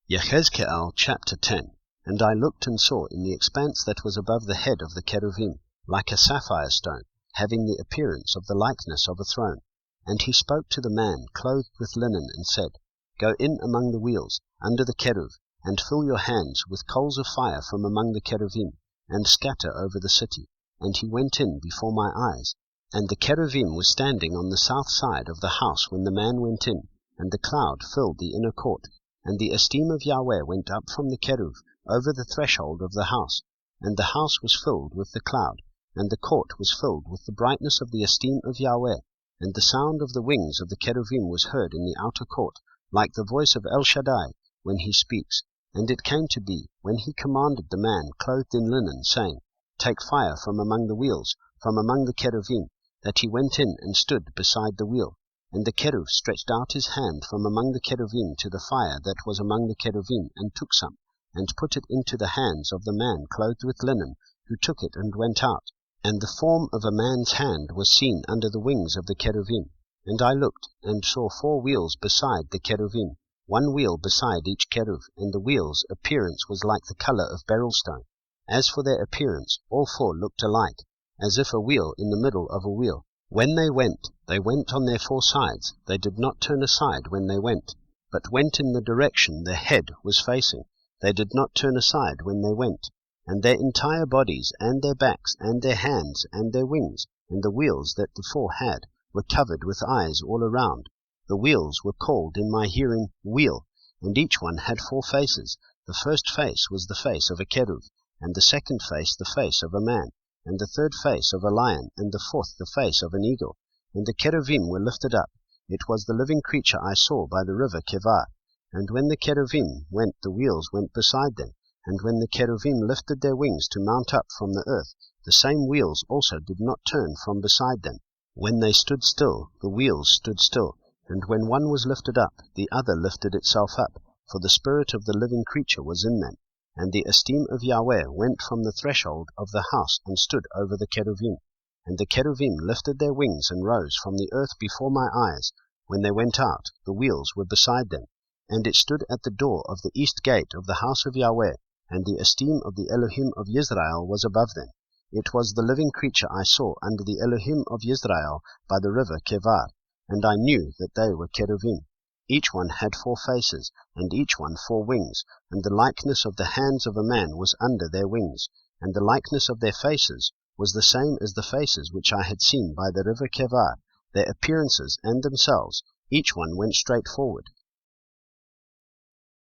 Yehezq'ėl chapter 10. And I looked and saw in the expanse that was above the head of the Ketuvim, like a sapphire stone, having the appearance of the likeness of a throne. And he spoke to the man clothed with linen, and said, Go in among the wheels, under the Keruv, and fill your hands with coals of fire from among the Ketuvim, and scatter over the city. And he went in before my eyes. And the Ketuvim was standing on the south side of the house when the man went in, and the cloud filled the inner court. And the esteem of Yahweh went up from the Keruv over the threshold of the house, and the house was filled with the cloud, and the court was filled with the brightness of the esteem of Yahweh. And the sound of the wings of the Ketuvim was heard in the outer court, like the voice of El Shaddai when he speaks. And it came to be, when he commanded the man clothed in linen, saying, Take fire from among the wheels, from among the Ketuvim, that he went in and stood beside the wheel. And the Keruv stretched out his hand from among the Ketuvim to the fire that was among the Ketuvim, and took some, and put it into the hands of the man clothed with linen, who took it and went out. And the form of a man's hand was seen under the wings of the Ketuvim. And I looked, and saw 4 wheels beside the Ketuvim, 1 wheel beside each Keruv, and the wheels' appearance was like the colour of beryl stone. As for their appearance, all 4 looked alike, as if a wheel in the middle of a wheel. When they went on their 4 sides. They did not turn aside when they went, but went in the direction the head was facing. They did not turn aside when they went. And their entire bodies, and their backs, and their hands, and their wings, and the wheels that the 4 had, were covered with eyes all around. The wheels were called in my hearing wheel, and each one had 4 faces. The first face was the face of a Keruv, and the second face the face of a man, and the third face of a lion, and the fourth the face of an eagle. And the Ketuvim were lifted up. It was the living creature I saw by the river Kevar. And when the Ketuvim went, the wheels went beside them. And when the Ketuvim lifted their wings to mount up from the earth, the same wheels also did not turn from beside them. When they stood still, the wheels stood still. And when one was lifted up, the other lifted itself up, for the spirit of the living creature was in them. And the esteem of Yahweh went from the threshold of the house and stood over the Ketuvim. And the Ketuvim lifted their wings and rose from the earth before my eyes. When they went out, the wheels were beside them. And it stood at the door of the east gate of the house of Yahweh, and the esteem of the Elohim of Yisrael was above them. It was the living creature I saw under the Elohim of Yisrael by the river Kevar, and I knew that they were Ketuvim. Each one had 4 faces, and each one 4 wings, and the likeness of the hands of a man was under their wings, and the likeness of their faces was the same as the faces which I had seen by the river Kevar. Their appearances and themselves, each one went straight forward,